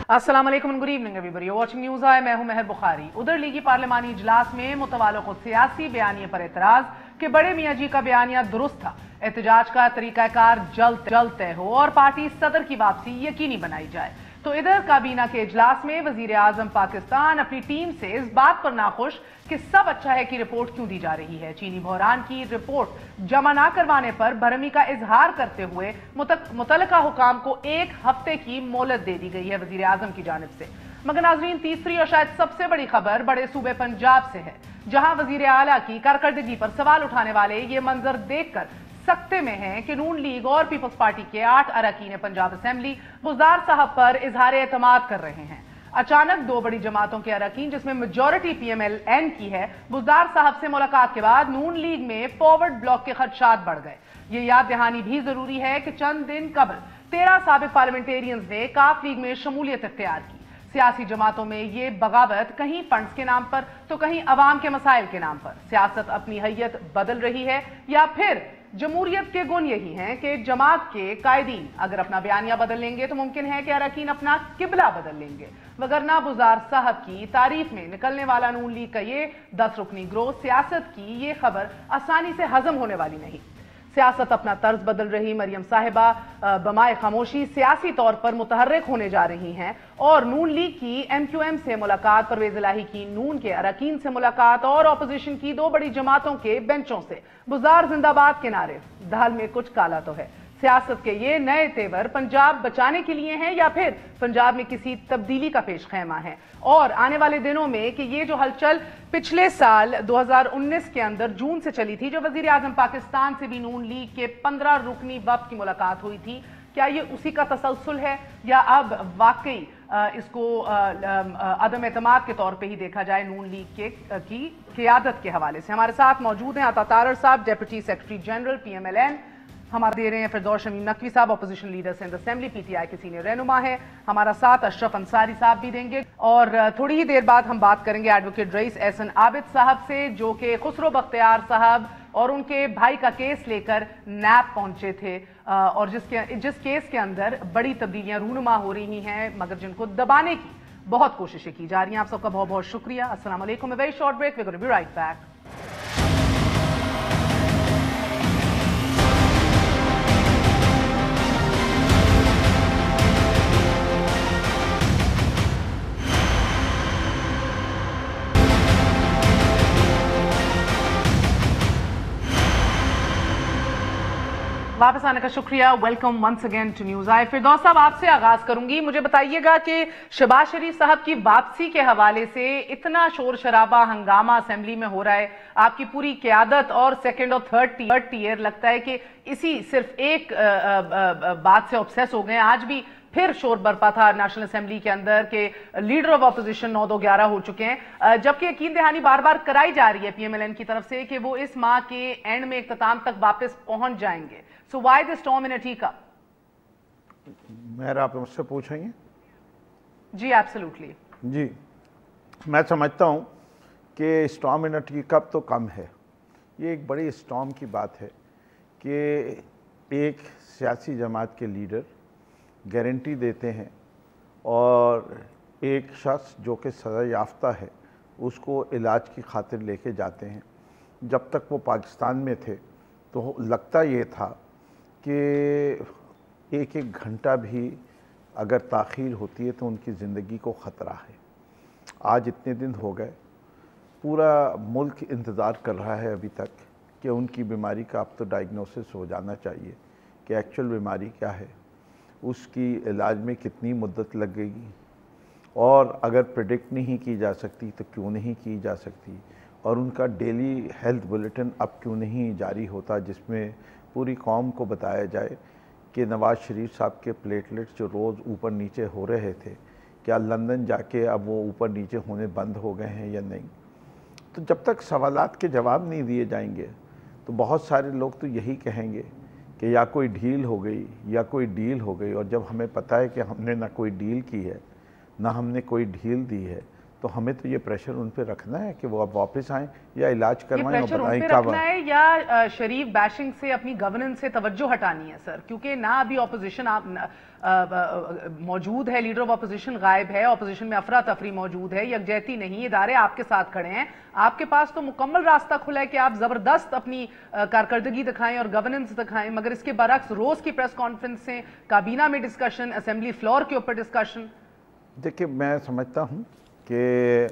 अस्सलाम वालेकुम and good evening everybody, you watching news I. मैं हूं महर बुखारी। उधर लीगी पार्लिमानी इजलास में मुतवाल्लिक़ सियासी बयानिए पर एतराज कि बड़े मियाँ जी का बयानिया दुरुस्त था, एहतजाज का तरीकाकार जल्द तय हो और पार्टी सदर की वापसी यकीनी बनाई जाए। तो इधर काबीना के इजलास में वजीर आजम पाकिस्तान अपनी टीम से इस बात पर नाखुश कि सब अच्छा है की रिपोर्ट क्यों दी जा रही है। चीनी बहरान की रिपोर्ट जमा न करवाने पर भरमी का इजहार करते हुए मुतल्लिका हुकाम को 1 हफ्ते की मोहलत दे दी गई है वजीर आजम की जानिब से। मगर नाजरीन, तीसरी और शायद सबसे बड़ी खबर बड़े सूबे पंजाब से है, जहां वजीर आला की कारकर्दगी पर सवाल उठाने वाले ये मंजर देखकर सकते में हैं कि नून लीग और पीपल्स पार्टी के 8 अरकान पंजाब असेंबली बुज़दार साहब पर इजहार एतमाद कर रहे हैं। अचानक 2 बड़ी जमातों के अरकान, जिसमें मेजॉरिटी PMLN की है, बुज़दार साहब से मुलाकात के बाद नून लीग में फॉरवर्ड ब्लॉक के खदशात बढ़ गए। ये याद दहानी भी जरूरी है कि चंद दिन कबल 13 साबिक पार्लियामेंटेरियंस ने काफ लीग में शमूलियत इख्तियार की। सियासी जमातों में ये बगावत कहीं फंड्स के नाम पर तो कहीं अवाम के मसाइल के नाम पर। सियासत अपनी हैयत बदल रही है या फिर जमहूरियत के गुण यही हैं कि जमात के कायदीन अगर अपना बयानिया बदल लेंगे तो मुमकिन है कि अरकान अपना किबला बदल लेंगे, वगरना बुज़दार साहब की तारीफ में निकलने वाला नून लीग का ये 10 रुकनी ग्रोह सियासत की ये खबर आसानी से हजम होने वाली नहीं। सियासत अपना तर्ज बदल रही मरियम साहिबा बमाए खामोशी सियासी तौर पर मुतहर्रिक होने जा रही हैं और नून लीग की MQM से मुलाकात, परवेज इलाही की नून के अरकान से मुलाकात और अपोजिशन की 2 बड़ी जमातों के बेंचों से बुज़दार जिंदाबाद के नारे। दाल में कुछ काला तो है। सियासत के ये नए तेवर पंजाब बचाने के लिए हैं या फिर पंजाब में किसी तब्दीली का पेश खैमा है। और आने वाले दिनों में कि ये जो हलचल पिछले साल 2019 के अंदर जून से चली थी, जो वजीर आजम पाकिस्तान से भी नून लीग के 15 रुकनी वफ्द की मुलाकात हुई थी, क्या ये उसी का तसलसल है या अब वाकई इसको अदम एतमाद के तौर पे ही देखा जाए नून लीग की क़ियादत के हवाले से। हमारे साथ मौजूद हैं अता तारड़ साहब, डेप्यूटी सेक्रेटरी जनरल PMLN, हमारा दे रहे हैं फिरदौस शमीम नकवी साहब, opposition leader Sindh assembly PTI के सीनियर रहनुमा है, हमारा साथ अशरफ अंसारी साहब भी देंगे। और थोड़ी ही देर बाद हम बात करेंगे एडवोकेट रईस एहसन आबिद साहब से, जो कि खुसरो बख्तियार साहब और उनके भाई का केस लेकर नैब पहुंचे थे और जिस केस के अंदर बड़ी तब्दीलियां रूनुमा हो रही हैं, मगर जिनको दबाने की बहुत कोशिशें की जा रही हैं। आप सबका बहुत बहुत शुक्रिया। अस्सलाम वालेकुम। Very short break, we are going to be right back. वापस आने का शुक्रिया। Welcome once again to news I. Firdous साहब, आपसे आगाज करूंगी। मुझे बताइएगा कि शहबाज शरीफ साहब की वापसी के हवाले से इतना शोर शराबा हंगामा असेंबली में हो रहा है, आपकी पूरी क़ियादत और सेकंड और थर्ड टीयर लगता है कि इसी सिर्फ एक बात से ऑब्सेस हो गए। आज भी फिर शोर बरपा था नेशनल असेंबली के अंदर के लीडर ऑफ अपोजिशन 9-2-11 हो चुके हैं, जबकि यकीन दहानी बार बार कराई जा रही है PMLN की तरफ से कि वो इस माह के एंड में इख्तिताम तक वापस पहुंच जाएंगे। So why the storm in a tea cup? Mehar, आप मुझसे पूछेंगे? जी एब्सोल्युटली। जी, मैं समझता हूं कि storm in a tea cup तो कम है। ये एक बड़ी स्टॉर्म की बात है कि एक सियासी जमात के लीडर गारंटी देते हैं और एक शख्स जो कि सज़ा याफ्ता है उसको इलाज की खातिर लेके जाते हैं। जब तक वो पाकिस्तान में थे तो लगता ये था कि एक एक घंटा भी अगर ताख़ीर होती है तो उनकी ज़िंदगी को ख़तरा है। आज इतने दिन हो गए, पूरा मुल्क इंतज़ार कर रहा है अभी तक कि उनकी बीमारी का अब तो डायग्नोसिस हो जाना चाहिए कि एक्चुअल बीमारी क्या है, उसकी इलाज में कितनी मुद्दत लगेगी, और अगर प्रेडिक्ट नहीं की जा सकती तो क्यों नहीं की जा सकती, और उनका डेली हेल्थ बुलेटिन अब क्यों नहीं जारी होता जिसमें पूरी कौम को बताया जाए कि नवाज़ शरीफ साहब के प्लेटलेट्स जो रोज़ ऊपर नीचे हो रहे थे, क्या लंदन जाके अब वो ऊपर नीचे होने बंद हो गए हैं या नहीं। तो जब तक सवालात के जवाब नहीं दिए जाएंगे तो बहुत सारे लोग तो यही कहेंगे कि या कोई ढील हो गई या कोई डील हो गई, और जब हमें पता है कि हमने ना कोई डील की है ना हमने कोई ढील दी है, تو ہمیں تو یہ پریشر ان پہ رکھنا ہے کہ وہ اب واپس آئیں یا علاج کروائیں اور پریشر ان بتائیں پہ کب رکھنا آئیں. ہے یا شریف بیشنگ سے اپنی گورننس سے توجہ ہٹانی ہے سر؟ کیونکہ نہ ابھی اپوزیشن موجود ہے، لیڈر آف اپوزیشن غائب ہے، اپوزیشن میں افراتفری موجود ہے، یکجہتی نہیں، ادارے آپ کے ساتھ کھڑے ہیں، آپ کے پاس تو مکمل راستہ کھلا ہے کہ آپ زبردست اپنی کارکردگی دکھائیں اور گورننس دکھائیں، مگر اس کے برعکس روز کی پریس کانفرنس سے کابینہ میں ڈسکشن، اسمبلی فلور کے اوپر ڈسکشن. دیکھیں میں سمجھتا ہوں کہ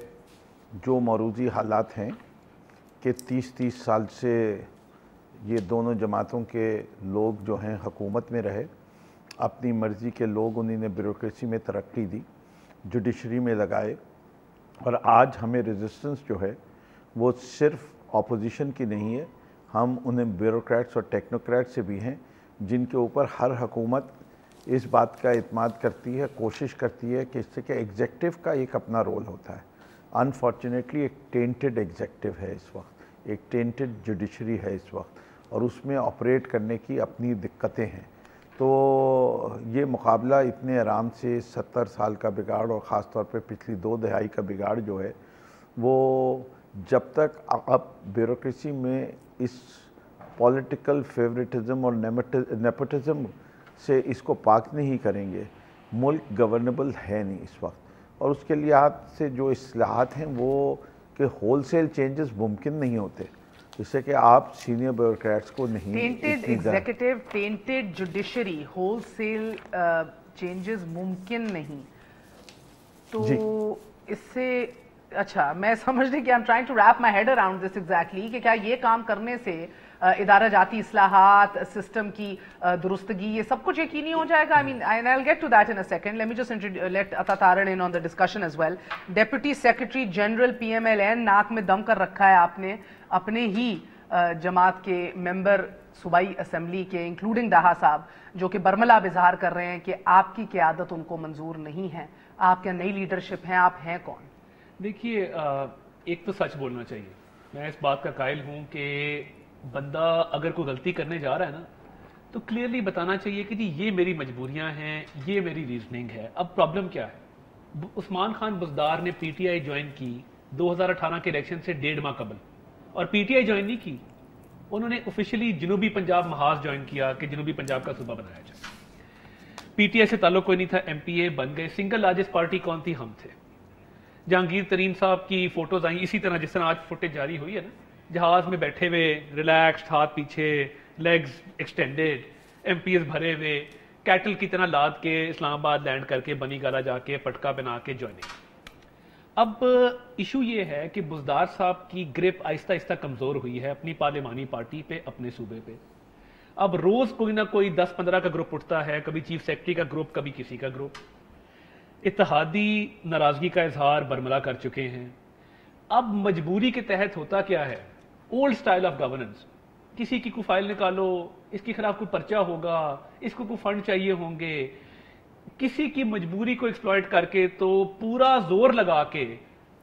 جو موروثی حالات ہیں کہ 30 سال سے یہ دونوں جماعتوں کے لوگ جو ہیں حکومت میں رہے، اپنی مرضی کے لوگ انہوں نے بیوروکریسی میں ترقی دی، جوڈیشری میں لگائے، اور آج ہمیں ریزسٹنس جو ہے وہ صرف اپوزیشن کی نہیں ہے، ہم انہیں بیوروکریٹس اور ٹیکنوکریٹ سے بھی ہیں جن کے اوپر ہر حکومت اس بات کا اعتماد کرتی ہے، کوشش کرتی ہے کہ اس سے کہ ایگزیکٹو کا ایک اپنا رول ہوتا ہے. انفارچونیٹلی ایک ٹینٹڈ ایگزیکٹو ہے اس وقت، ایک ٹینٹڈ جوڈیشری ہے اس وقت، اور اس میں آپریٹ کرنے کی اپنی دقتیں ہیں. تو یہ مقابلہ اتنے آرام سے 70 سال کا بگاڑ اور خاص طور پہ پچھلی 2 دہائی کا بگاڑ جو ہے وہ جب تک اب بیوروکریسی میں اس پولیٹیکل فیوریٹزم اور نیپوٹزم سے اس کو پاک نہیں کریں گے، ملک گورنبل ہے نہیں اس وقت. اور اس کے لحاظ سے جو اصلاحات ہیں وہ کہ ہول سیل چینجز ممکن نہیں ہوتے، جس سے کہ آپ سینئر بیوروکریٹس کو نہیں tainted executive, tainted judiciary, wholesale changes ممکن نہیں. تو اس سے اچھا میں سمجھ رہی کہ I'm trying to wrap my head around this exactly کہ کیا یہ کام کرنے سے ادارہ جاتی اصلاحات، سسٹم کی درستگی، یہ سب کچھ یقینی ہو جائے گا؟ I mean, and I'll get to that in a second. Let me just let Ata Taran in on the discussion as well. Deputy Secretary General PMLN، ناک میں دم کر رکھا ہے آپ نے اپنے ہی جماعت کے ممبر صوبائی اسمبلی کے انکلوڈنگ دہا صاحب، جو کہ برملا اظہار کر رہے ہیں کہ آپ کی قیادت ان کو منظور نہیں ہے، آپ کیا نئی لیڈرشپ ہیں، آپ ہیں کون؟ دیکھیے ایک تو سچ بولنا چاہیے. میں اس بات کا قائل ہوں کہ بندہ اگر کوئی غلطی کرنے جا رہا ہے نا تو کلیئرلی بتانا چاہیے کہ جی یہ میری مجبوریاں ہیں، یہ میری ریزننگ ہے. اب پرابلم کیا ہے؟ عثمان خان بزدار نے پی ٹی آئی جوائن کی 2018 کے الیکشن سے 1.5 ماہ قبل، اور پی ٹی آئی جوائن نہیں کی، انہوں نے آفیشلی جنوبی پنجاب محاذ جوائن کیا کہ جنوبی پنجاب کا صوبہ بنایا جائے. پی ٹی آئی سے تعلق کوئی نہیں تھا، ایم پی اے بن گئے. سنگل لارجسٹ پارٹی کون تھی؟ ہم تھے. جہانگیر ترین صاحب کی فوٹوز آئیں اسی طرح جس طرح آج فوٹیج جاری ہوئی ہے نا، جہاز میں بیٹھے ہوئے، ریلیکسڈ، ہاتھ پیچھے، legs extended, M P S بھرے ہوئے، کیٹل کی طرح لاد کے اسلام آباد لینڈ کر کے بنی گالا جا کے پٹکا بنا کے جوائننگ. اب ایشو یہ ہے کہ بزدار صاحب کی گرپ آہستہ آہستہ کمزور ہوئی ہے اپنی پارلیمانی پارٹی پہ، اپنے صوبے پہ. اب روز کوئی نہ کوئی 10-15 کا گروپ اٹھتا ہے، کبھی چیف سیکرٹری کا گروپ، کبھی کسی کا گروپ. اتحادی ناراضگی کا اظہار برملا کر چکے ہیں. اب مجبوری کے تحت ہوتا کیا ہے؟ Old style of governance. کسی کی کوئی فائل نکالو، اس کے خلاف کوئی پرچہ ہوگا، اس کو کوئی فنڈ چاہیے ہوں گے، کسی کی مجبوری کو ایکسپلائٹ کر کے تو پورا زور لگا کے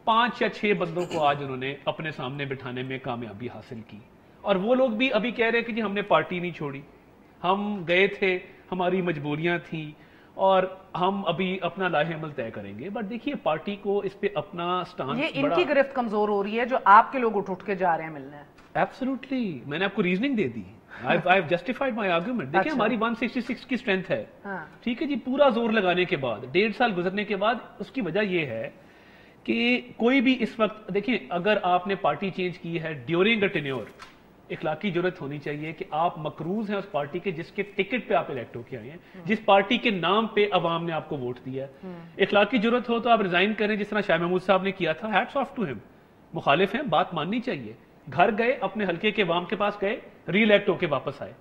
5 یا 6 بندوں کو آج انہوں نے اپنے سامنے بٹھانے میں کامیابی حاصل کی. اور وہ لوگ بھی ابھی کہہ رہے ہیں کہ جی ہم نے پارٹی نہیں چھوڑی، ہم گئے تھے، ہماری مجبوریاں تھیں اور ہم ابھی اپنا لاہ عمل طے کریں گے. بٹ دیکھیے پارٹی کو اس پہ اپنا سٹانس، یہ ان کی گرفت کمزور ہو رہی ہے جو آپ کے لوگ اٹھ کے جا رہے ہیں ملنے. ایبسولوٹلی، میں نے آپ کو reasoning they the. I've justified my argument. دیکھیں ہماری 166 کی اسٹرینتھ ہے، ٹھیک ہے جی. پورا زور لگانے کے بعد 1.5 سال گزرنے کے بعد اس کی وجہ یہ ہے کہ کوئی بھی اس وقت دیکھیں اگر آپ نے پارٹی چینج کی ہے ڈیورنگ اے ٹینیور، اخلاقی جرت ہونی چاہیے کہ آپ مقروض ہیں اس پارٹی کے جس کے ٹکٹ پہ آپ الیکٹ ہو کے آئے ہیں، جس پارٹی کے نام پہ عوام نے آپ کو ووٹ دیا ہے. اخلاقی جرت ہو تو آپ ریزائن کریں جس طرح شاہ محمود صاحب نے کیا تھا. ہیٹس آف ٹو ہم. مخالف ہیں، بات ماننی چاہیے. گھر گئے، اپنے حلقے کے عوام کے پاس گئے، ری الیکٹ ہو کے واپس آئے.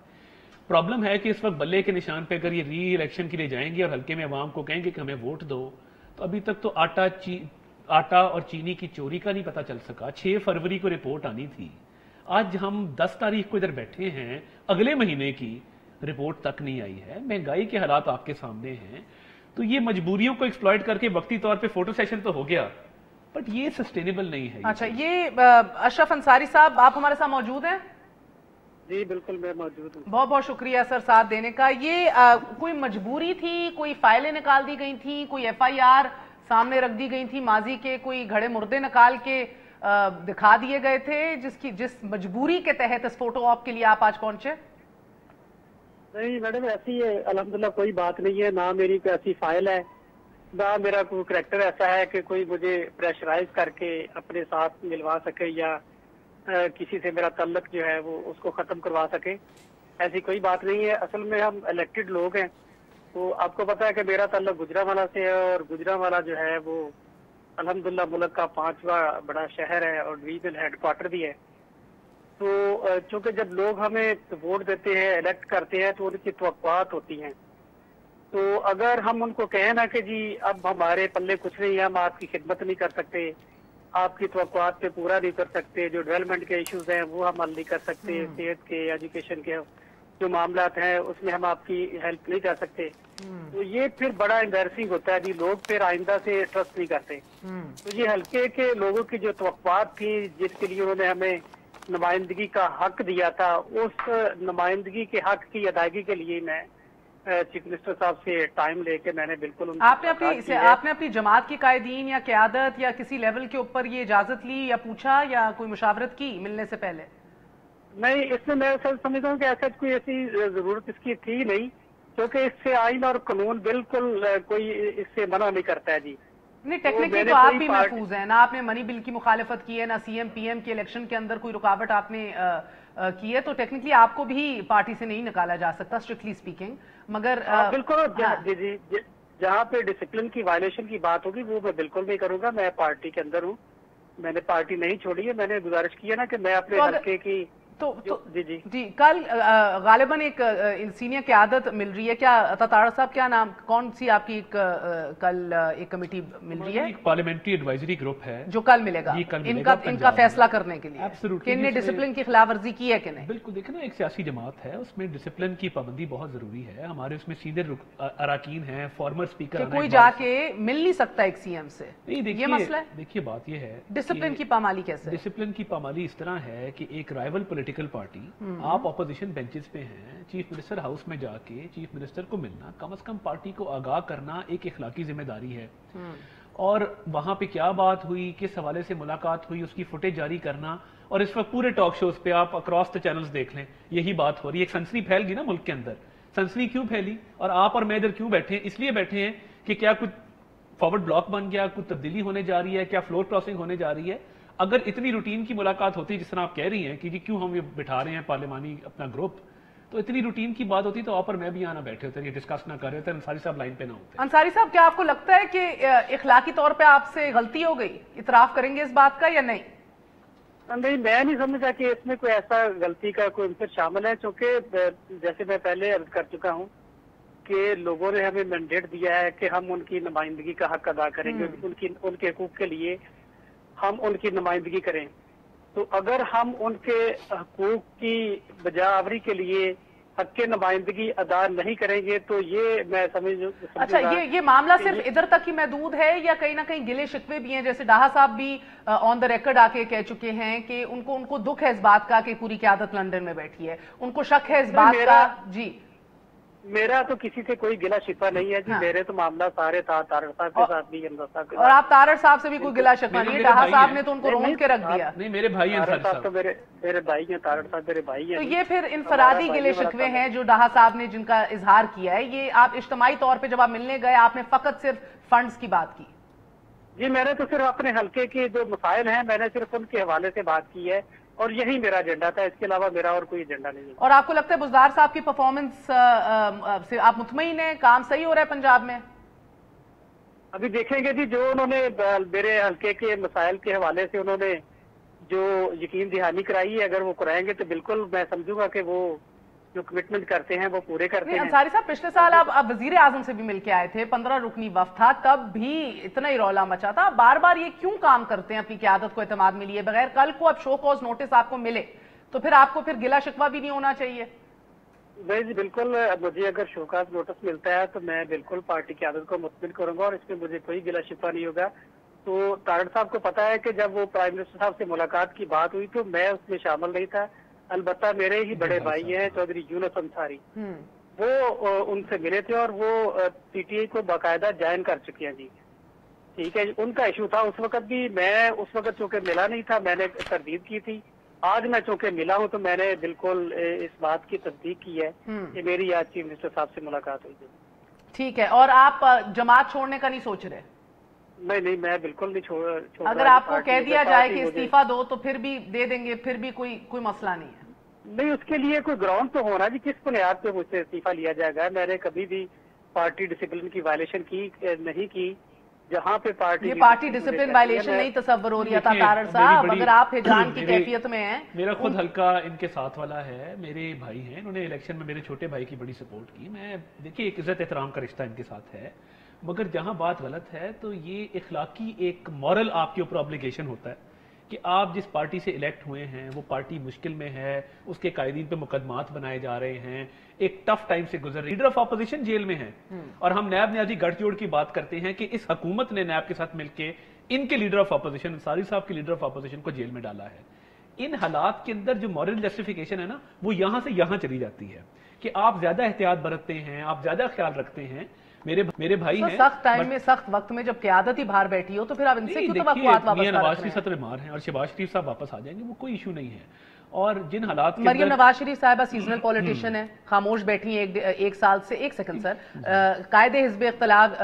پرابلم ہے کہ اس وقت بلے کے نشان پہ اگر یہ ری الیکشن کے لیے جائیں گے اور حلقے میں عوام کو کہیں گے کہ ہمیں ووٹ دو، تو ابھی تک تو آٹا اور چینی کی چوری کا نہیں پتہ چل سکا. 6 فروری کو رپورٹ آنی تھی، آج ہم 10 تاریخ کو ادھر بیٹھے ہیں، اگلے مہینے کی رپورٹ تک نہیں آئی ہے. مہنگائی کے حالات آپ کے سامنے ہیں. تو یہ مجبوریوں کو ایکسپلائٹ کر کے وقتی طور پہ فوٹو سیشن تو ہو گیا، بٹ یہ سسٹینیبل نہیں ہے. اچھا، یہ اشرف انصاری صاحب آپ ہمارے ساتھ موجود ہیں؟ جی بالکل میں موجود ہوں. بہت بہت شکریہ سر ساتھ دینے کا. یہ کوئی مجبوری تھی، کوئی فائلیں نکال دی گئی تھیں، کوئی ایف آئی آر सामने रख दी गई थी, माजी के कोई घड़े मुर्दे निकाल के दिखा दिए गए थे, जिस मजबूरी के तहत इस फोटो ऑप के लिए आप आज पहुंचे? नहीं मैडम, ऐसी अल्हम्दुलिल्लाह कोई बात नहीं है, ना मेरी कोई ऐसी फाइल है, ना मेरा कोई करैक्टर ऐसा है कि कोई मुझे प्रेशराइज करके अपने साथ मिलवा सके या किसी से मेरा ताल्लुक जो है वो उसको खत्म करवा सके। ऐसी कोई बात नहीं है। असल में हम इलेक्टेड लोग हैं, तो आपको पता है कि मेरा ताल्लुक गुजरांवाला से है, और गुजरांवाला जो है वो अल्हम्दुलिल्लाह मुल्क का 5वां बड़ा शहर है और डिवीजनल हेडक्वार्टर भी है। तो चूंकि जब लोग हमें वोट देते हैं, इलेक्ट करते हैं, तो उनकी तवक्कुआत होती हैं। तो अगर हम उनको कहें ना कि जी अब हमारे पल्ले कुछ नहीं है, हम आपकी खिदमत नहीं कर सकते, आपकी तवक्कुआत पे पूरा नहीं कर सकते, जो डेवलपमेंट के इश्यूज हैं वो हम हल नहीं कर सकते, सेहत के, एजुकेशन के जो मामलात हैं उसमें हम आपकी हेल्प नहीं कर सकते, तो ये फिर बड़ा एम्बैरसिंग होता है जी। लोग फिर आइंदा से ट्रस्ट नहीं करते। तो ये हल्के के लोगों की जो तवक्कुआत थी, जिसके लिए उन्होंने हमें नुमाइंदगी का हक दिया था, उस नुमाइंदगी के हक की अदायगी के लिए मैं चीफ मिनिस्टर साहब से टाइम लेके मैंने बिल्कुल आपने अपनी जमात की कायदीन या क़यादत या किसी लेवल के ऊपर ये इजाजत ली या पूछा या कोई मुशावरत की मिलने से पहले? नहीं, इसमें मैं समझता हूँ कि ऐसा कोई ऐसी जरूरत इसकी थी नहीं, क्योंकि इससे आइन और कानून बिल्कुल कोई इससे मना नहीं करता है जी। नहीं, टेक्निकली तो आप भी महफूज हैं ना, आपने मनी बिल की मुखालिफत की है, ना सीएम पीएम के इलेक्शन के अंदर कोई रुकावट आपने की है, तो टेक्निकली आपको भी पार्टी से नहीं निकाला जा सकता स्ट्रिक्टली स्पीकिंग। मगर बिल्कुल जी, जहाँ पे डिसिप्लिन की वायलेशन की बात होगी वो मैं बिल्कुल नहीं करूंगा। मैं पार्टी के अंदर हूँ, मैंने पार्टी नहीं छोड़ी है। मैंने गुजारिश की है ना कि मैं अपने हल्के की जी कल गालिबन एक सीनियर क़यादत मिल रही है, क्या तारड़ साहब, क्या नाम, कौन सी आपकी कल एक कमेटी मिल रही है? एक पार्लियामेंट्री एडवाइजरी ग्रुप है जो कल मिलेगा इनका फैसला करने के लिए कि इनने डिसिप्लिन की खिलाफ वर्जी की है कि नहीं। बिल्कुल, देखिए ना, एक सियासी जमात है, उसमें डिसिप्लिन की पाबंदी बहुत जरूरी है। हमारे उसमें सीनियर अराकीन है, फॉर्मर स्पीकर, कोई जाके मिल नहीं सकता एक सीएम से, ये मसला है। देखिए बात ये है, डिसिप्लिन की पामाली कैसे? डिसिप्लिन की पामाली इस तरह है कि एक राइवल पॉलिटिकल पार्टी, आप ऑपोजिशन बेंचेस पे हैं, चीफ मिनिस्टर हाउस में जाके चीफ मिनिस्टर को मिलना, कम से कम पार्टी को आगाह करना एक इखलाकी जिम्मेदारी है। और वहां पे क्या बात हुई, किस हवाले से मुलाकात हुई, उसकी फुटेज जारी करना, और इस वक्त पूरे टॉक शोज पे आप अक्रॉस द चैनल्स देख लें, यही बात हो रही है। एक सनसनी फैल गई ना मुल्क के अंदर। सनसनी क्यों फैली और आप और मैं इधर क्यों बैठे हैं? इसलिए बैठे हैं कि क्या कुछ फॉरवर्ड ब्लॉक बन गया, कुछ तब्दीली होने जा रही है, क्या फ्लोर क्रॉसिंग होने जा रही है। अगर इतनी रूटीन की मुलाकात होती जिस तरह आप कह रही हैं कि जी क्यों हम ये बिठा रहे हैं पार्लिमानी अपना ग्रुप, तो इतनी रूटीन की बात होती तो आप और मैं भी आना बैठे होते, ये डिस्कस ना कर रहे थे, अंसारी साहब लाइन पे ना होते। अंसारी साहब, क्या आपको लगता है कि इखलाकी तौर पे आपसे गलती हो गई? इतराफ करेंगे इस बात का या नहीं? नहीं, मैं नहीं समझा कि इसमें कोई ऐसा गलती का कोई अंतर शामिल है, क्योंकि जैसे मैं पहले अर्ज कर चुका हूँ कि लोगों ने हमें मैंडेट दिया है कि हम उनकी नुमाइंदगी का हक अदा करेंगे, उनके हकूक के लिए हम उनकी नुमाइंदगी करें। तो अगर हम उनके हकूक की बजावरी के लिए हक के नुमाइंदगी अदा नहीं करेंगे तो ये मैं अच्छा, ये मामला सिर्फ इधर तक ही महदूद है या कहीं ना कहीं गिले शिकवे भी हैं? जैसे डाहा साहब भी ऑन द रिकॉर्ड आके कह चुके हैं कि उनको दुख है इस बात का कि पूरी क़यादत लंदन में बैठी है, उनको शक है इस बात का। जी, मेरा तो किसी से कोई गिला शिकवा नहीं है जी। हाँ। मेरे तो मामला सारे था तारड़ साहब के साथ भी, हमजा साहब के साथ। और आप तारड़ साहब से भी कोई गिला शिकवा नहीं है? डाहा साहब ने तो उनको रोक के रख दिया। नहीं, मेरे भाई हैं साहब, तो मेरे भाई हैं, तारड़ साहब मेरे भाई हैं। तो ये फिर इनफरादी गिले शिकवे हैं जो डाहा साहब ने जिनका इजहार किया है। ये आप इज्तिमाई तौर पे जब आप मिलने गए, आपने फकत सिर्फ फंड्स की बात की? जी, मैंने तो सिर्फ अपने हल्के के जो मसाइल हैं मैंने सिर्फ उनके हवाले से बात की है, और यही मेरा एजेंडा था, इसके अलावा मेरा और कोई एजेंडा नहीं है। और आपको लगता है बुज़दार साहब की परफॉर्मेंस से आप मुतमईन हैं, काम सही हो रहा है पंजाब में? अभी देखेंगे जी, जो उन्होंने मेरे हल्के के मसाइल के हवाले से उन्होंने जो यकीन दहानी कराई है, अगर वो कराएंगे तो बिल्कुल मैं समझूंगा कि वो जो कमिटमेंट करते हैं वो पूरे करते हैं। अंसारी साहब, पिछले साल आप वजीर आजम से भी मिलके आए थे, 15 रुकनी वफ्द था, तब भी इतना ही रौला मचा था। बार बार ये क्यों काम करते हैं अपनी क़यादत को एतमाद में लिए बगैर? कल को अब शो कॉज नोटिस आपको मिले तो फिर आपको फिर गिला शिकवा भी नहीं होना चाहिए? नहीं जी, बिल्कुल। मुझे अगर शो कॉज नोटिस मिलता है तो मैं बिल्कुल पार्टी क़यादत को मुतमिन करूंगा और इसमें मुझे कोई गिला शिकवा नहीं होगा। तो तारड़ साहब को पता है कि जब वो प्राइम मिनिस्टर साहब से मुलाकात की बात हुई तो मैं उसमें शामिल नहीं था। अलबत्ता मेरे ही बड़े भाई हैं चौधरी यूनुस अंसारी, वो उनसे मिले थे और वो पीटीआई को बाकायदा ज्वाइन कर चुके हैं जी। ठीक है, उनका इशू था उस वक्त भी। मैं उस वक्त चूंकि मिला नहीं था, मैंने तरदीद की थी। आज मैं चूंकि मिला हूं तो मैंने बिल्कुल इस बात की तस्दीक की है कि मेरी आज चीफ मिनिस्टर साहब से मुलाकात हुई थी। ठीक है, और आप जमात छोड़ने का नहीं सोच रहे? नहीं, मैं बिल्कुल नहीं छोड़ अगर आपको कह दिया जाए कि इस्तीफा दो तो फिर भी दे देंगे, फिर भी कोई मसला नहीं है? नहीं, उसके लिए कोई ग्राउंड तो होना जी, किस बुनियाद पे मुझसे इस्तीफा लिया जाएगा? मैंने कभी भी पार्टी डिसिप्लिन की वायलेशन नहीं की। जहाँ पे ये पार्टी डिसिप्लिन वायलेशन नहीं तस्वर हो रहा था तारड़ साहब, अगर आप हिजान की कैफियत में हैं। मेरा खुद हल्का इनके साथ वाला है, मेरे भाई हैं, इन्होंने इलेक्शन में मेरे छोटे भाई की बड़ी सपोर्ट की। मैं देखिए एक इज्जत एहतराम का रिश्ता इनके साथ है, मगर जहां बात गलत है तो ये इखलाकी एक मॉरल आपके ऊपर ऑब्लिगेशन होता है कि आप जिस पार्टी से इलेक्ट हुए हैं वो पार्टी मुश्किल में है, उसके कायदीन पे मुकदमात बनाए जा रहे हैं, एक टफ टाइम से गुजर रही, लीडर ऑफ अपोजिशन जेल में है, और हम नैब न्याजी गठजोड़ की बात करते हैं कि इस हुकूमत ने नैब के साथ मिलकर इनके लीडर ऑफ अपोजिशन अंसारी साहब के लीडर ऑफ अपोजिशन को जेल में डाला है। इन हालात के अंदर जो मॉरल जस्टिफिकेशन है ना, वो यहां से यहां चली जाती है कि आप ज्यादा एहतियात बरतते हैं, आप ज्यादा ख्याल रखते हैं। मेरे भाई हैं सख्त टाइम में, सख्त वक्त में जब क़यादत ही बाहर बैठी हो तो फिर आप इनसे क्यों तवक्कुआत वापस कर नवाज शरीफ सत्र मार हैं और शहबाज शरीफ साहब वापस आ जाएंगे, वो कोई इशू नहीं है। और जिन हालात के मरियम नवाज शरीफ साहिबा सीजनल पॉलिटिशियन है, खामोश बैठी है एक साल से। एक सेकंड सर, कायदे हिज़्ब इख्तिलाफ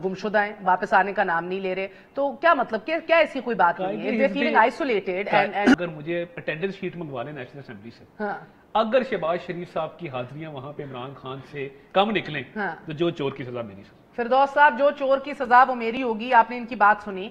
गुमशुदा हैं, वापस आने का नाम नहीं ले रहे, तो क्या मतलब क्या ऐसी कोई बात नहीं है? फीलिंग आइसोलेटेड एंड अगर मुझे अटेंडेंस शीट मंगवा लें नेशनल असेंबली से, अगर शहबाज शरीफ साहब की हाजिरियां वहां पे इमरान खान से कम निकलें तो जो चोर की सजा मेरी। फिरदौस साहब, जो चोर की सजा वो मेरी होगी। आपने इनकी बात सुनी,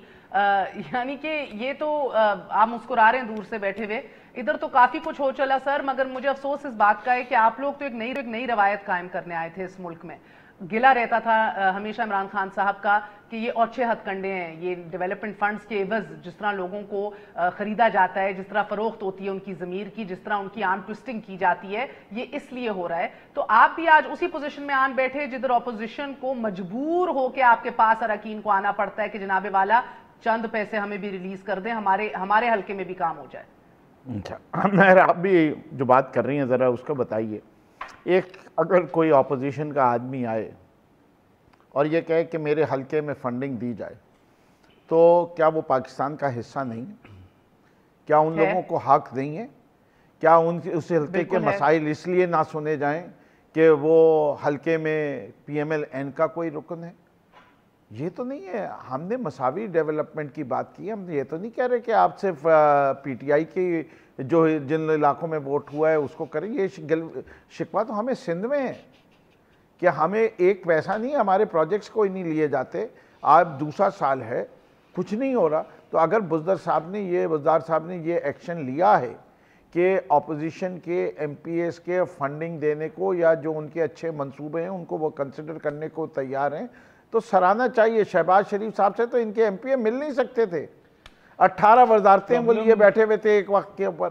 यानी कि ये तो आप मुस्कुरा रहे हैं दूर से बैठे हुए, इधर तो काफी कुछ हो चला सर, मगर मुझे अफसोस इस बात का है कि आप लोग तो एक नई रवायत कायम करने आए थे इस मुल्क में। गिला रहता था हमेशा इमरान खान साहब का कि ये अच्छे हथकंडे हैं, ये डेवलपमेंट फंड्स के एवज जिस तरह लोगों को खरीदा जाता है, जिस तरह फरोख्त होती है उनकी ज़मीर की, जिस तरह उनकी आर्म ट्विस्टिंग की जाती है, ये इसलिए हो रहा है। तो आप भी आज उसी पोजीशन में आन बैठे जिधर ऑपोजिशन को मजबूर होकर आपके पास अरकान को आना पड़ता है कि जनाबे वाला चंद पैसे हमें भी रिलीज कर दें, हमारे हल्के में भी काम हो जाए। अच्छा मैं, आप भी जो बात कर रही हैं ज़रा उसको बताइए। एक अगर कोई ऑपोजिशन का आदमी आए और ये कहे कि मेरे हल्के में फंडिंग दी जाए, तो क्या वो पाकिस्तान का हिस्सा नहीं है? क्या उन लोगों को हक नहीं है? क्या उस हल्के के मसाइल इसलिए ना सुने जाएं कि वो हल्के में PMLN का कोई रुकन है? ये तो नहीं है। हमने मसावी डेवलपमेंट की बात की, हम ये तो नहीं कह रहे कि आप सिर्फ PTI की जो जिन इलाकों में वोट हुआ है उसको करें। ये शिकवा तो हमें सिंध में है कि हमें एक पैसा नहीं, हमारे प्रोजेक्ट्स कोई नहीं लिए जाते। आज दूसरा साल है, कुछ नहीं हो रहा। तो अगर बुज़दार साहब ने ये एक्शन लिया है कि ऑपोजिशन के MPs के फंडिंग देने को या जो उनके अच्छे मंसूबे हैं उनको वो कंसिडर करने को तैयार हैं, तो सराहना चाहिए। शहबाज शरीफ साहब से तो इनके MPA मिल नहीं सकते थे, 18 वजारतें वो लिए बैठे हुए थे एक वक्त के ऊपर।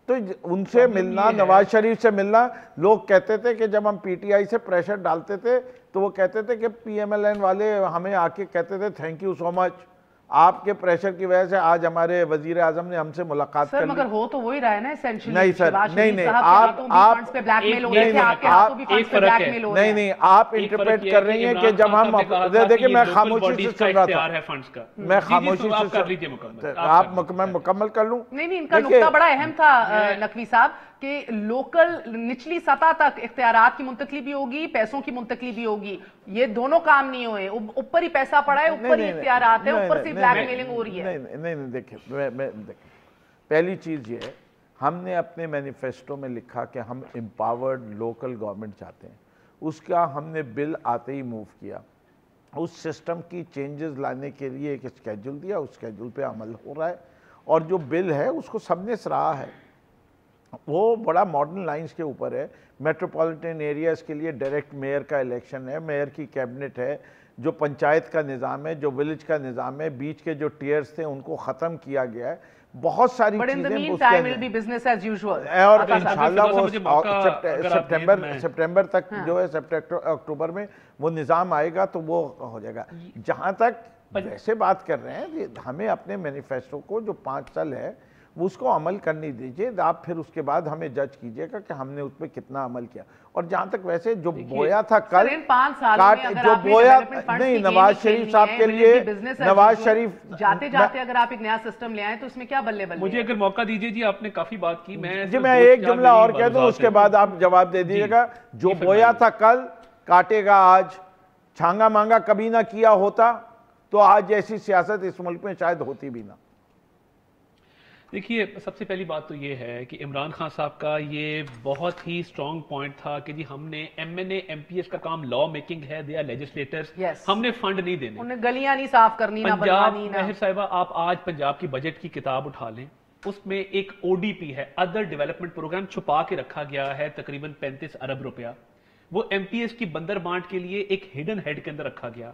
तो उनसे मिलना, नवाज शरीफ से मिलना, लोग कहते थे कि जब हम PTI से प्रेशर डालते थे तो वो कहते थे कि PMLN वाले हमें आके कहते थे थैंक यू सो मच, आपके प्रेशर की वजह से आज हमारे वजीर आजम ने हमसे मुलाकात कर ली। मगर हो तो वही रहा है ना एसेंशियली। नहीं सर, नहीं आप इंटरप्रेट कर रही हैं कि जब हम, देखिए मैं खामोशी से सुन रहा था, मैं खामोशी से, आप मैं मुकम्मल कर लूं। नहीं, इनका नुक्ता बड़ा अहम था नकवी साहब कि लोकल निचली सतह तक इख्तियारात की मुंतकली भी होगी, पैसों की मुंतकली भी होगी। ये दोनों काम नहीं हुए, ऊपर ही पैसा पड़ा है, ऊपर ही इख्तियारात है, ऊपर से ब्लैकमेलिंग हो रही है। नहीं, देखिए पहली चीज ये है, हमने अपने मैनिफेस्टो में लिखा कि हम एम्पावर्ड लोकल गवर्नमेंट चाहते हैं। उसका हमने बिल आते ही मूव किया, उस सिस्टम की चेंजेस लाने के लिए एक स्केड्यूल दिया, उस स्केड्यूल पे अमल हो रहा है। और जो बिल है उसको सबने सराहा है, वो बड़ा मॉडर्न लाइंस के ऊपर है। मेट्रोपॉलिटन एरियाज के लिए डायरेक्ट मेयर का इलेक्शन है, मेयर की कैबिनेट है, जो पंचायत का निज़ाम है, जो विलेज का निज़ाम है, बीच के जो टियर्स थे उनको ख़त्म किया गया है। बहुत सारी चीजें, और इंशाल्लाह वो सितंबर तक जो है, अक्टूबर में वो निज़ाम आएगा तो वो हो जाएगा। जहाँ तक वैसे बात कर रहे हैं, हमें अपने मैनिफेस्टो को जो 5 साल है وہ اس کو عمل کرنے دیجیے, آپ پھر اس کے بعد ہمیں جج کیجیے گا کہ ہم نے اس پہ کتنا عمل کیا. اور جہاں تک ویسے جو بویا تھا کل جو بویا نہیں, نواز شریف صاحب کے لیے, نواز شریف جاتے جاتے اگر آپ ایک نیا سسٹم لے آئیں تو اس میں کیا بلے بلے. مجھے اگر موقع دیجیے جی, آپ نے کافی بات کی, میں ایک جملہ اور کہہ دوں, اس کے بعد آپ جواب دے دیجیے گا. جو بویا تھا کل کاٹے گا آج, چھانگا مانگا کبھی نہ کیا ہوتا تو آج جیسی سیاست اس ملک میں شاید ہوتی بھی نہ. دیکھیے, سب سے پہلی بات تو یہ ہے کہ عمران خان صاحب کا یہ بہت ہی سٹرونگ پوائنٹ تھا کہ جی ہم نے M N A M P S کا کام لا میکنگ ہے, دے آر لیجسلیٹرز, ہم نے فنڈ نہیں دینے, انہیں گلیاں نہیں صاف کرنی. پنجاب مہر صاحبہ, آپ آج پنجاب کی بجٹ کی کتاب اٹھا لیں, اس میں ایک او ڈی پی ہے, ادر ڈیولپمنٹ پروگرام, چھپا کے رکھا گیا ہے تقریباً 35 ارب روپیہ. وہ ایم پی ایس کی بندر بانٹ کے لیے ایک ہڈن ہیڈ کے اندر رکھا گیا.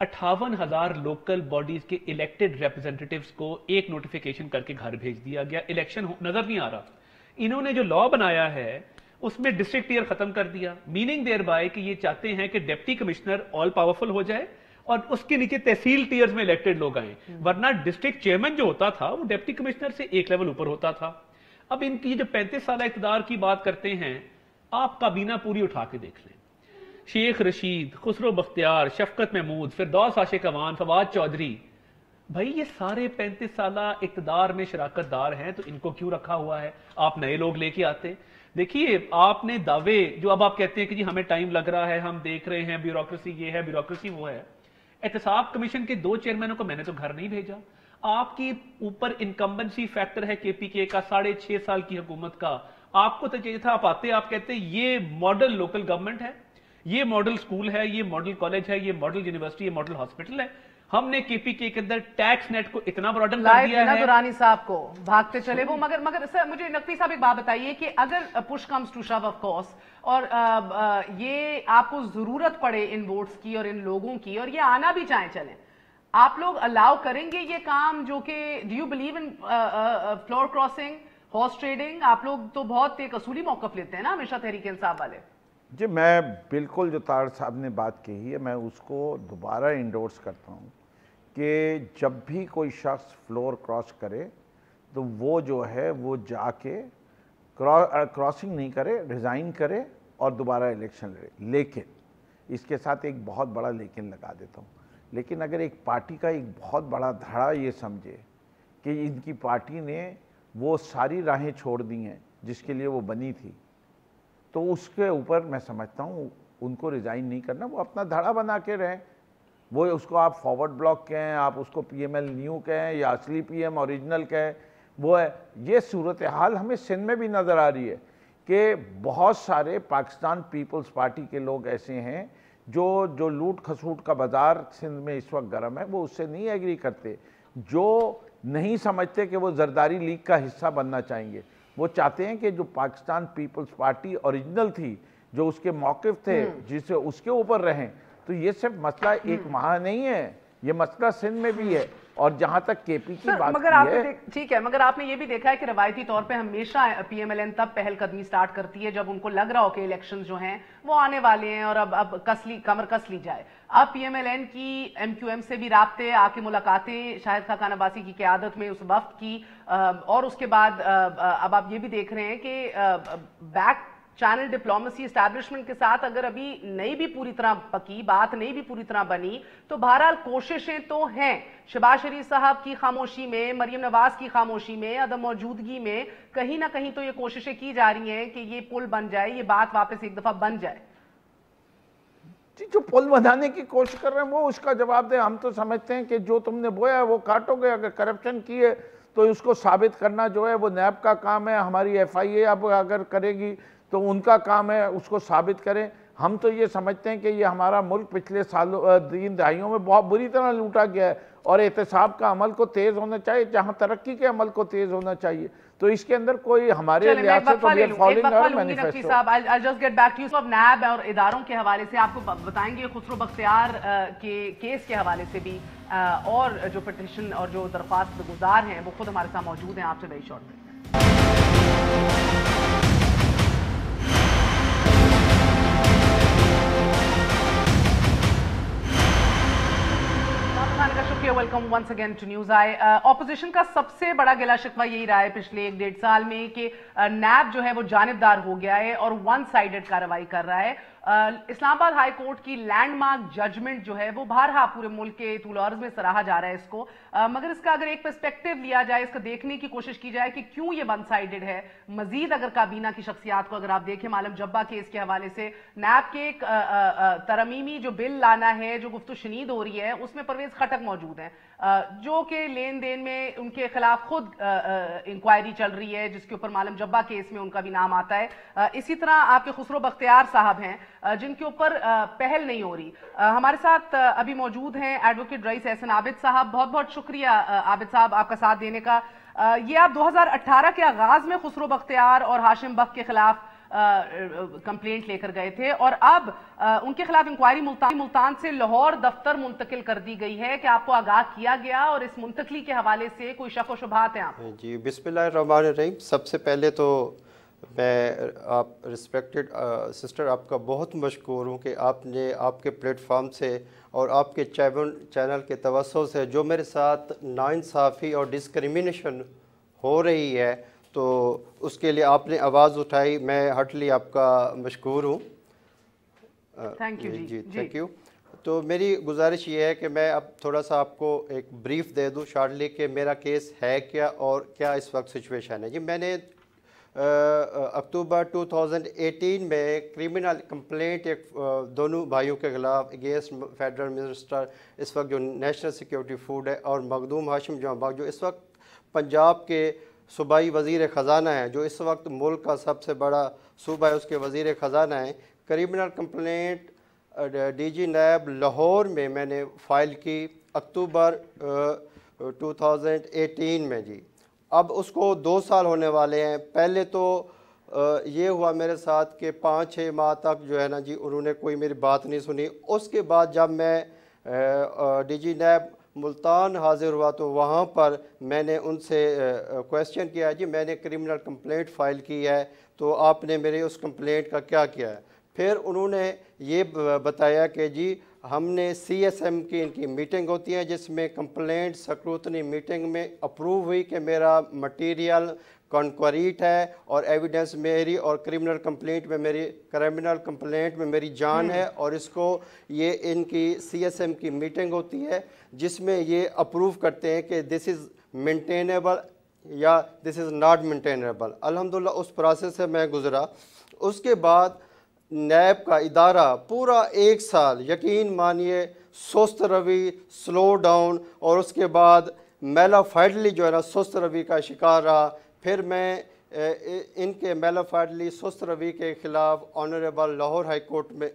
58,000 لوکل باڈیز کے الیکٹڈ ریپرزنٹیٹیوز کو ایک نوٹیفیکیشن کر کے گھر بھیج دیا گیا. الیکشن نظر نہیں آ رہا. انہوں نے جو لا بنایا ہے اس میں ڈسٹرکٹ ٹیئر ختم کر دیا, میننگ دیر بائی کہ یہ چاہتے ہیں کہ ڈپٹی کمشنر آل پاورفل ہو جائے اور اس کے نیچے تحصیل ٹیئرز میں الیکٹڈ لوگ آئیں, ورنہ ڈسٹرکٹ چیئرمین جو ہوتا تھا وہ ڈپٹی کمشنر سے ایک لیول اوپر ہوتا تھا. اب ان کی جو 35 سالہ اقتدار کی بات کرتے ہیں, آپ کابینہ پوری اٹھا کے دیکھ لیں. شیخ رشید, خسرو بختیار, شفقت محمود, فردوس عاشق اوان, فواد چودھری, بھائی یہ سارے 35 سالہ اقتدار میں شراکت دار ہیں, تو ان کو کیوں رکھا ہوا ہے؟ آپ نئے لوگ لے کے آتے. دیکھیے, آپ نے دعوے جو اب آپ کہتے ہیں کہ جی ہمیں ٹائم لگ رہا ہے, ہم دیکھ رہے ہیں, بیوروکریسی یہ ہے, بیوروکریسی وہ ہے. احتساب کمیشن کے 2 چیئرمینوں کو میں نے تو گھر نہیں بھیجا. آپ کی اوپر انکمبنسی فیکٹر ہے کے پی کے کا 6.5 سال کی حکومت کا. آپ کو تو چاہیے تھا, آپ آتے, آپ کہتے یہ ماڈل لوکل گورنمنٹ ہے, یہ ماڈل سکول ہے, یہ ماڈل کالج ہے, یہ ماڈل یونیورسٹی, یہ ماڈل ہاسپٹل ہے. ہم نے کے پی کے اندر ٹیکس نیٹ کو اتنا براڈن کر دیا ہے. دورانی صاحب کو بھاگتے چلے وہ, مگر مجھے نقوی صاحب ایک بات بتائیے کہ اگر push comes to shove of course, اور یہ آپ کو ضرورت پڑے ان ووٹس کی اور ان لوگوں کی, اور یہ آنا بھی چاہیں چلیں, آپ لوگ الاؤ کریں گے یہ کام جو کہ do you believe in floor crossing, horse trading? آپ لوگ تو بہت ایک اصولی موقف لیتے ہیں نا ہمیشہ تحریک انصاف والے. جی میں بالکل جو طاہر صاحب نے بات کہی ہے میں اس کو دوبارہ انڈورس کرتا ہوں کہ جب بھی کوئی شخص فلور کراس کرے تو وہ جو ہے وہ جا کے کراسنگ نہیں کرے, ریزائن کرے اور دوبارہ الیکشن لڑے. لیکن اس کے ساتھ ایک بہت بڑا لیکن لگا دیتا ہوں, لیکن اگر ایک پارٹی کا ایک بہت بڑا دھڑا یہ سمجھے کہ ان کی پارٹی نے وہ ساری راہیں چھوڑ دی ہیں جس کے لیے وہ بنی تھی, تو اس کے اوپر میں سمجھتا ہوں ان کو ریزائن نہیں کرنا, وہ اپنا دھڑا بنا کے رہیں. وہ اس کو آپ فارورڈ بلاک کہیں, آپ اس کو پی ایم ایل نیو کہیں یا اصلی پی ایم اوریجنل کہیں, وہ ہے. یہ صورتحال ہمیں سندھ میں بھی نظر آ رہی ہے کہ بہت سارے پاکستان پیپلز پارٹی کے لوگ ایسے ہیں جو لوٹ کھسوٹ کا بازار سندھ میں اس وقت گرم ہے, وہ اس سے نہیں ایگری کرتے, جو نہیں سمجھتے کہ وہ زرداری لیگ کا حصہ بننا چاہیں گے. وہ چاہتے ہیں کہ جو پاکستان پیپلز پارٹی اوریجنل تھی, جو اس کے موقف تھے, جسے اس کے اوپر رہیں. تو یہ صرف مسئلہ ایک وہاں نہیں ہے, یہ مسئلہ سندھ میں بھی ہے. اور جہاں تک کے پی کی بات ہے, ٹھیک ہے, مگر آپ نے یہ بھی دیکھا ہے کہ روایتی طور پہ ہمیشہ پی ایم ایل این تب پہل قدمی سٹارٹ کرتی ہے جب ان کو لگ رہا ہو کہ الیکشن جو ہیں وہ آنے والے ہیں اور اب کمر کس لی جائے. اب پی ایم ایل این کی ایم کیو ایم سے بھی رابطے, آ کے ملاقاتیں شاہد خاقان عباسی کی قیادت میں اس وفد کی, اور اس کے بعد اب آپ یہ بھی دیکھ رہے ہیں کہ بیک چینل ڈپلومیسی اسٹیبلشمنٹ کے ساتھ اگر ابھی نہیں بھی پوری طرح پکی بات, نہیں بھی پوری طرح بنی, تو بہرحال کوششیں تو ہیں. شہباز شریف صاحب کی خاموشی میں, مریم نواز کی خاموشی میں, عدم موجودگی میں کہیں نہ کہیں تو یہ کوششیں کی جا رہی ہیں کہ یہ پل بن جائے, یہ بات واپس ایک دفعہ بن جائے. جو پل بنانے کی کوشش کر رہے ہیں وہ اس کا جواب دیں. ہم تو سمجھتے ہیں کہ جو تم نے بویا ہے وہ کاٹو گے. اگر کرپشن کی ہے تو اس کو ثابت کرنا جو ہے وہ نیب کا کام ہے, ہماری ایف آئی اے اب اگر کرے گی تو ان کا کام ہے, اس کو ثابت کریں. ہم تو یہ سمجھتے ہیں کہ یہ ہمارا ملک پچھلے سالوں 3 دہائیوں میں بہت بری طرح لوٹا گیا ہے, اور احتساب کا عمل کو تیز ہونا چاہیے جہاں ترقی کے عمل کو تیز ہونا چاہیے. تو اس کے اندر کوئی ہمارے لحاظ سے تو یہ فالنگ اور manifesto. I'll just get back to you. NAB اور اداروں کے حوالے سے آپ کو بتائیں گے, خسرو بختیار کے کیس کے حوالے سے بھی, اور جو پٹیشن اور جو درخواست گزار ہیں وہ خود ہمارے ساتھ موجود ہیں. آپ سے ویری شارٹ میں खाने का शुक्रिया। Welcome once again to news I. Opposition का सबसे बड़ा गिला शिकवा यही रहा है पिछले 1-1.5 साल में कि नैब जो है वो जानिबदार हो गया है और वन साइडेड कार्रवाई कर रहा है। इस्लामाबाद हाई कोर्ट की लैंडमार्क जजमेंट जो है वो बारहा पूरे मुल्क के तूल अर्ज में सराहा जा रहा है इसको, मगर इसका अगर एक पर्सपेक्टिव लिया जाए, इसका देखने की कोशिश की जाए कि क्यों ये वन साइडेड है। मजीद अगर काबीना की शख्सियात को अगर आप देखें, मालम जब्बा केस के हवाले से नैब के एक तरमीमी जो बिल लाना है, जो गुफ्तु शनीद हो रही है, उसमें परवेज खटक मौजूद है जो कि लेन देन में उनके खिलाफ खुद इंक्वायरी चल रही है, जिसके ऊपर मालम जब्बा केस में उनका भी नाम आता है। इसी तरह आपके खुसरो बख्तियार साहब हैं जिनके ऊपर पहल नहीं हो रही। हमारे साथ अभी मौजूद हैं एडवोकेट रईस एहसन आबिद साहब। बहुत बहुत शुक्रिया आबिद साहब आपका साथ देने का। ये आप 2018 के आगाज में खुसरो बख्तियार और हाशिम बख्त के खिलाफ कंप्लेंट लेकर गए थे और अब उनके खिलाफ इंक्वायरी मुल्तान से लाहौर दफ्तर मुंतकिल कर दी गई है कि आपको आगाह किया गया और इस मुंतकली के हवाले से कोई शक व शुबहात हैं आप? जी, बिस्मिल्लाहिर्रहमानिर्रहीम। सबसे पहले तो मैं आप रिस्पेक्टेड सिस्टर आपका बहुत मशकूर हूँ कि आपने आपके प्लेटफॉर्म से और आपके चैनल के तवज्जो से जो मेरे साथ नाइंसाफ़ी और डिस्क्रिमिनेशन हो रही है तो उसके लिए आपने आवाज़ उठाई, मैं हार्टली आपका मशकूर हूँ। थैंक यू जी, थैंक यू। तो मेरी गुजारिश ये है कि मैं अब थोड़ा सा आपको एक ब्रीफ दे दूँ शॉर्टली कि मेरा केस है क्या और क्या इस वक्त सिचुएशन है। जी, मैंने अक्टूबर 2018 में क्रिमिनल कंप्लेंट एक दोनों भाइयों के खिलाफ अगेंस्ट फेडरल मिनिस्टर इस वक्त जो नेशनल सिक्योरिटी फूड है और मखदूम हाशिम जमां बख्त जो इस वक्त पंजाब के सूबाई वज़ीर ख़जाना है, जो इस वक्त मुल्क का सबसे बड़ा सूबा है, उसके वज़ीर ख़जाना है। क्रिमिनल कंप्लेंट DG नैब लाहौर में मैंने फ़ाइल की अक्टूबर 2018 में। जी, अब उसको 2 साल होने वाले हैं। पहले तो ये हुआ मेरे साथ कि 5-6 माह तक जो है ना जी उन्होंने कोई मेरी बात नहीं सुनी। उसके बाद जब मैं DG नैब मुल्तान हाजिर हुआ तो वहाँ पर मैंने उनसे क्वेश्चन किया, जी मैंने क्रिमिनल कंप्लेंट फ़ाइल की है तो आपने मेरे उस कंप्लेंट का क्या किया है। फिर उन्होंने ये बताया कि जी हमने CSM की इनकी मीटिंग होती है जिसमें कंप्लेंट स्क्रूटनी मीटिंग में अप्रूव हुई कि मेरा मटेरियल कॉन्क्रीट है और एविडेंस मेरी और क्रिमिनल कंप्लेंट में मेरी जान है और इसको ये इनकी CSM की मीटिंग होती है जिसमें ये अप्रूव करते हैं कि दिस इज़ मेंटेनेबल या दिस इज़ नॉट मेंटेनेबल। अल्हम्दुलिल्लाह उस प्रोसेस से मैं गुज़रा। उसके बाद नैब का इदारा पूरा 1 साल यकीन मानिए सुस्त रवि, स्लो डाउन और उसके बाद मेलाफाइडली जो है ना सुस्त रवि का शिकार रहा। फिर मैं इनके मेलाफाइडली सुस्त रवि के खिलाफ ऑनरेबल लाहौर हाई कोर्ट में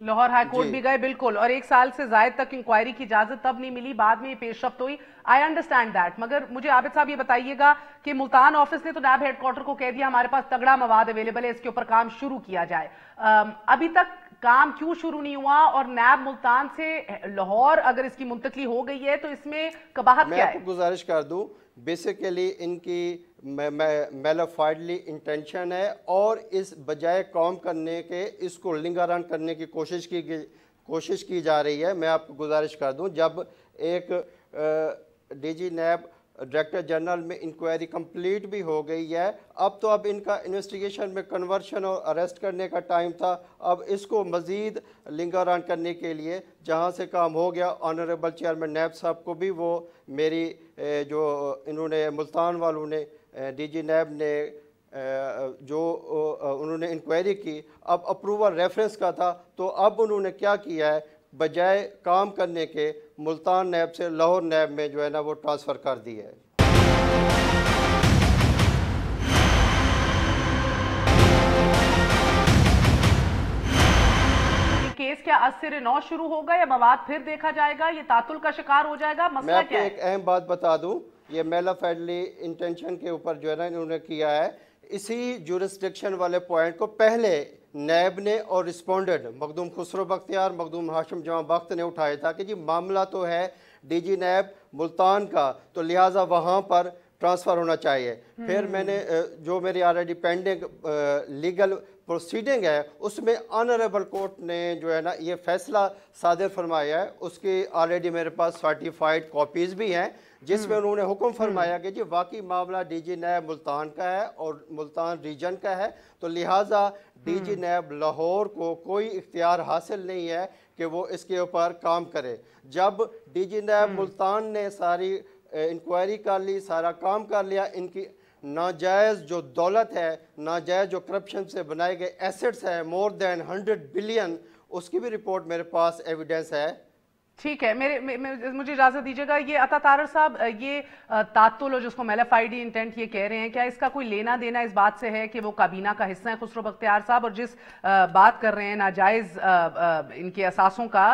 भी गए, बिल्कुल, और 1 साल से ज़ायद तक इंक्वायरी की इजाजत तब नहीं मिली, बाद में ये पेशरफ्त हुई। आई अंडरस्टैंड दैट, मगर मुझे आबिद साहब ये बताइएगा कि मुल्तान ऑफिस ने तो नैब हेडक्वार्टर को कह दिया हमारे पास तगड़ा मवाद अवेलेबल है, इसके ऊपर काम शुरू किया जाए। अभी तक काम क्यों शुरू नहीं हुआ और नैब मुल्तान से लाहौर अगर इसकी मुंतकली हो गई है तो इसमें कबाहत क्या है? मैं आपको गुजारिश कर दूं, बेसिकली इनकी मेलाफाइडली इंटेंशन है और इस बजाय काम करने के इसको लिंगारन करने की कोशिश की जा रही है। मैं आपको गुजारिश कर दूं, जब एक DG नैब डायरेक्टर जनरल में इंक्वायरी कंप्लीट भी हो गई है, अब इनका इन्वेस्टिगेशन में कन्वर्शन और अरेस्ट करने का टाइम था। अब इसको मज़ीद लिंगारन करने के लिए जहां से काम हो गया, ऑनरेबल चेयरमैन नैब साहब को भी वो मेरी जो इन्होंने मुल्तान वालों ने DG नैब ने जो उन्होंने इंक्वायरी की, अब अप्रूवल रेफरेंस का था, तो अब उन्होंने क्या किया है, बजाय काम करने के मुल्तान नैब से लाहौर नैब में जो है ना वो ट्रांसफ़र कर दी है। केस क्या अस्सिर नौ शुरू होगा या मवाद फिर देखा जाएगा, ये तातुल का शिकार हो जाएगा? मसला क्या है? मैं आपको एक अहम बात बता दूं, ये मेलाफाइडली इंटेंशन के ऊपर जो है ना इन्होंने किया है, इसी जुरिस्डिक्शन वाले पॉइंट को पहले नैब ने और रिस्पोंडेंट मखदूम खुसरो बख्तियार, मखदूम हाशिम जमां बख्त ने उठाया था कि जी मामला तो है DG नैब मुल्तान का, तो लिहाजा वहाँ पर ट्रांसफ़र होना चाहिए। फिर मैंने जो मेरी ऑलरेडी पेंडिंग लीगल प्रोसीडिंग है उसमें ऑनरेबल कोर्ट ने जो है ना ये फैसला सादिर फरमाया है, उसकी ऑलरेडी मेरे पास सर्टिफाइड कॉपीज़ भी हैं जिसमें उन्होंने हुक्म फरमाया कि जी वाकई मामला डीजी नैब मुल्तान का है और मुल्तान रीजन का है, तो लिहाजा डीजी नैब लाहौर को कोई इख्तियार हासिल नहीं है कि वो इसके ऊपर काम करे। जब डीजी नैब मुल्तान ने सारी इंक्वायरी कर ली, सारा काम कर लिया, इनकी नाजायज़ जो दौलत है, नाजायज़ जो करप्शन से बनाए गए एसेट्स हैं मोर देन 100 बिलियन, उसकी भी रिपोर्ट मेरे पास एविडेंस है। ठीक है, मुझे इजाजत दीजिएगा। ये अता तारर साहब, ये तातुल जिसको मेलाफाइडी इंटेंट ये कह रहे हैं, क्या इसका कोई लेना देना इस बात से है कि वो काबीना का हिस्सा है खुसरो बख्तियार साहब? और जिस बात कर रहे हैं नाजायज इनके असासों का,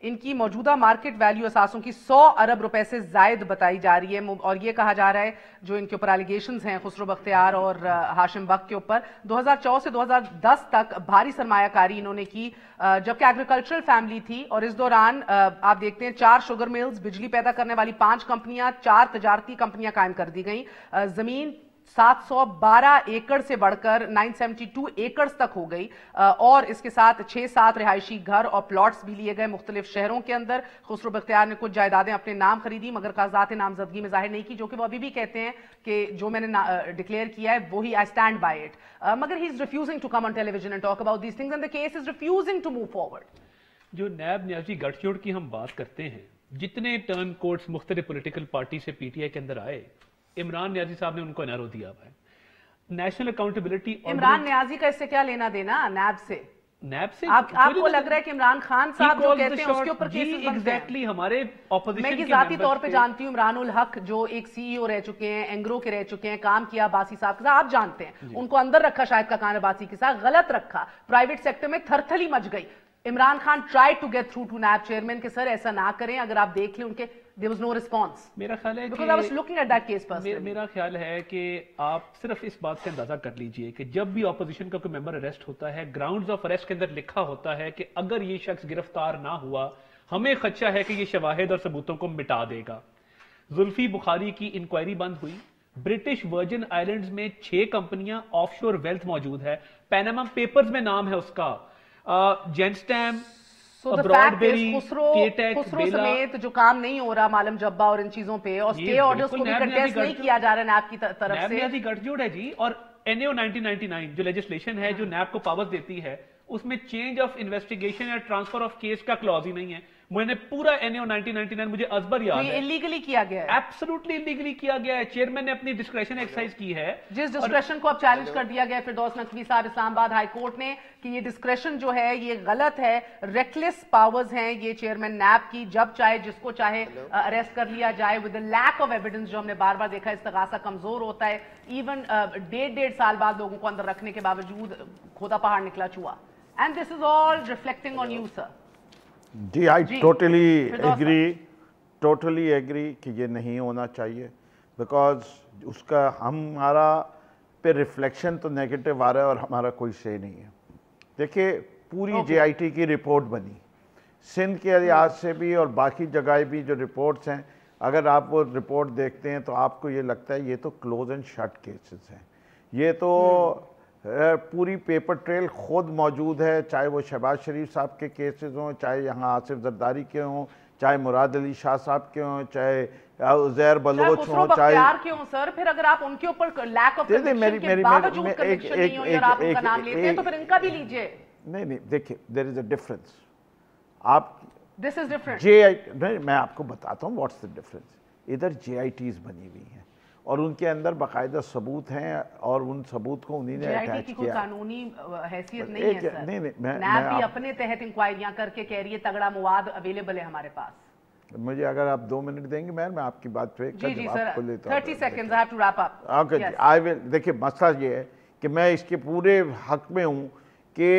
इनकी मौजूदा मार्केट वैल्यू असासों की 100 अरब रुपए से जायद बताई जा रही है, और ये कहा जा रहा है जो इनके ऊपर एलिगेशंस हैं खुसरो बख्तियार और हाशिम बक के ऊपर, 2004 से 2010 तक भारी सरमायाकारी इन्होंने की, जबकि एग्रीकल्चरल फैमिली थी। और इस दौरान आप देखते हैं 4 शुगर मिल्स, बिजली पैदा करने वाली 5 कंपनियां, 4 तजारती कंपनियां कायम कर दी गई, जमीन 712 एकड़ से बढ़कर 972 एकड़ तक हो गई, और इसके साथ 6-7 रिहायशी घर और प्लॉट्स भी लिए गए मुख्तलिफ शहरों के अंदर। खुसरो बख्तियार ने कुछ जायदादें अपने नाम खरीदी मगर कागजात नामजदगी में जाहिर नहीं की, जो कि वो अभी भी कहते हैं कि जो मैंने डिक्लेयर किया है वही, आई स्टैंड बाय इट, मगर he is refusing to come on television and talk about these things and the case is refusing to move forward. जो नैब न्याजी गठजोड़ की हम बात करते हैं, जितने टर्न कोड्स मुख्तलिफ पॉलिटिकल पार्टी से पीटीआई के अंदर आए, इमरान न्याजी साहब ने उनको एनआरओ दिया हुआ है। नेशनल अकाउंटेबिलिटी, इमरान न्याजी का इससे क्या लेना देना नैब से? नैब से आपको लग रहा है कि इमरान खान साहब जो कहते हैं उसके ऊपर केसेस एग्जैक्टली हमारे ऑपोजिशन मैं जाती तौर पे जानती हूँ इमरान उल हक जो एक सीईओ रह चुके हैं, एंग्रो के रह चुके हैं, काम किया बासी साहब के साथ, आप जानते हैं उनको अंदर रखा शायद का कान बासी के साथ, गलत रखा, प्राइवेट सेक्टर में थरथली मच गई। Imran Khan try to get through to NAB chairman के सर ऐसा ना करें, अगर आप देख लें उनके there was no response. मेरा ख्याल है because I was looking at that case personally. मेरा ख्याल है कि आप सिर्फ इस बात से अंदाजा कर लीजिए कि जब भी ऑपोजिशन का कोई मेंबर अरेस्ट होता है, ग्राउंड्स ऑफ अरेस्ट के अंदर लिखा होता है कि अगर ये शख्स गिरफ्तार ना हुआ, हमें खदशा है कि ये शवाहिद और सबूतों को मिटा देगा। जुल्फी बुखारी की इंक्वायरी बंद हुई, ब्रिटिश वर्जिन आइलैंड्स में 6 कंपनियां ऑफशोर वेल्थ मौजूद है, पैनामा पेपर्स में नाम है उसका, जेनस्टैम, खुसरो समेत जो काम नहीं हो रहा मालम जब्बा और इन चीजों पे, और स्टे ऑर्डर्स को भी कंटेस्ट नहीं किया जा रहा नैब की तरफ से। गठजोड़ है जी, और एनएओ 1999 जो लेजिस्लेशन है जो नैब को पावर्स देती है, उसमें चेंज ऑफ इन्वेस्टिगेशन या ट्रांसफर ऑफ केस का क्लॉज ही नहीं है। मैंने पूरा एनएओ 1999 मुझे अजबर याद है, इलीगली किया गया है, एब्सोल्युटली इलीगली किया गया है। चेयरमैन ने अपनी डिस्क्रेशन एक्सरसाइज की है, जिस डिस्क्रेशन को अब चैलेंज कर दिया गया फिरदौस नकवी साहब इस्लामाबाद हाई कोर्ट ने कि ये डिस्क्रेशन जो है ये गलत है, रेकलेस पावर्स हैं ये चेयरमैन नैब की, जब चाहे जिसको चाहे अरेस्ट कर लिया जाए विद लैक ऑफ एविडेंस। जो हमने बार बार देखा इस्तगासा कमजोर होता है, इवन 1.5 साल बाद लोगों को अंदर रखने के बावजूद खोदा पहाड़ निकला चुहा। And this is all reflecting on you sir. जी, आई टोटली एग्री कि ये नहीं होना चाहिए, बिकॉज उसका हमारा पे रिफ्लेक्शन तो नेगेटिव आ रहा है और हमारा कोई से नहीं है। देखिए पूरी जेआईटी की रिपोर्ट बनी, सिंध के लिहाज से भी और बाकी जगह भी जो रिपोर्ट्स हैं, अगर आप वो रिपोर्ट देखते हैं तो आपको ये लगता है ये तो क्लोज एंड शट केसेस हैं। ये तो पूरी पेपर ट्रेल खुद मौजूद है, चाहे वो शहबाज शरीफ साहब के केसेस हों, चाहे यहाँ आसिफ जरदारी के हों, चाहे मुराद अली शाह साहब के हों, चाहे उज़ैर बलोच हों, चाहे के हों। सर फिर अगर आप उनके ऊपर लैक ऑफ कन्विक्शन के बावजूद कन्विक्शन नहीं हो और आप उनका नाम लेते हैं तो फिर इनका भी लीजिए। नहीं देखिए, देयर इज अ डिफरेंस। आप दिस इज डिफरेंट नहीं, मैं आपको बताता हूँ व्हाट्स द डिफरेंस। इधर जेआईटीज बनी हुई हैं और उनके अंदर बाकायदा सबूत हैं और उन सबूत को उन्हीं ने अटैच किया। कोई कानूनी हैसियत नहीं है सर। नहीं, नैब भी अपने तहत इंक्वायरियां करके कह रही है तगड़ा मवाद अवेलेबल है हमारे पास। मुझे अगर आप 2 मिनट देंगे मैं आपकी बात पे आपको लेता हूं। 30 seconds, I have to wrap up. Okay, I will. देखिए मसला ये है कि मैं इसके पूरे हक में हूं कि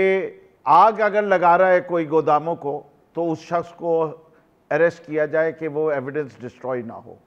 आग अगर लगा रहा है कोई गोदामों को तो उस शख्स को अरेस्ट किया जाए कि वो एविडेंस डिस्ट्रॉय ना हो।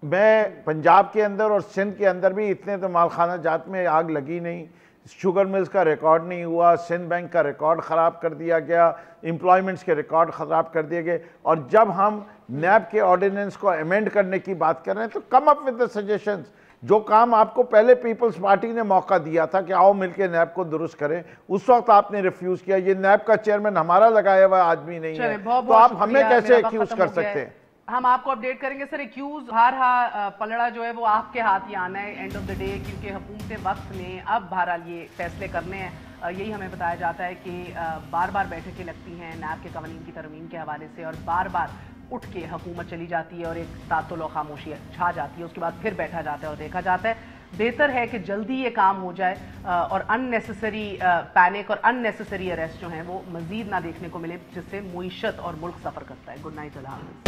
मैं पंजाब के अंदर और सिंध के अंदर भी इतने तो मालखाना जात में आग लगी नहीं, शुगर मिल्स का रिकॉर्ड नहीं हुआ, सिंध बैंक का रिकॉर्ड ख़राब कर दिया गया, एम्प्लॉयमेंट्स के रिकॉर्ड ख़राब कर दिए गए। और जब हम नैब के ऑर्डिनेंस को अमेंड करने की बात कर रहे हैं तो come up with the suggestions. जो काम आपको पहले पीपल्स पार्टी ने मौका दिया था कि आओ मिलके नैब को दुरुस्त करें, उस वक्त आपने रिफ्यूज़ किया। ये नैब का चेयरमैन हमारा लगाया हुआ आदमी नहीं है, तो आप हमें कैसे एक्यूज कर सकते हैं? हम आपको अपडेट करेंगे सर। एक्यूज भारहा पलड़ा जो है वो आपके हाथ ही आना है एंड ऑफ द डे, क्योंकि हुकूमत वक्त ने अब बहरहाल ये फैसले करने हैं। यही हमें बताया जाता है कि बार बार बैठकें लगती हैं नैब के कवानीन की तरमीम के हवाले से, और बार बार उठ के हुकूमत चली जाती है और एक तातुल खामोशी छा जाती है। उसके बाद फिर बैठा जाता है और देखा जाता है। बेहतर है कि जल्दी ये काम हो जाए और अननेसेसरी पैनिक और अननेसेसरी अरेस्ट जो हैं वो मज़ीद ना देखने को मिले, जिससे मुईशत और मुल्क सफ़र करता है। गुड नाइट, अल्लाह हाफ़िज़।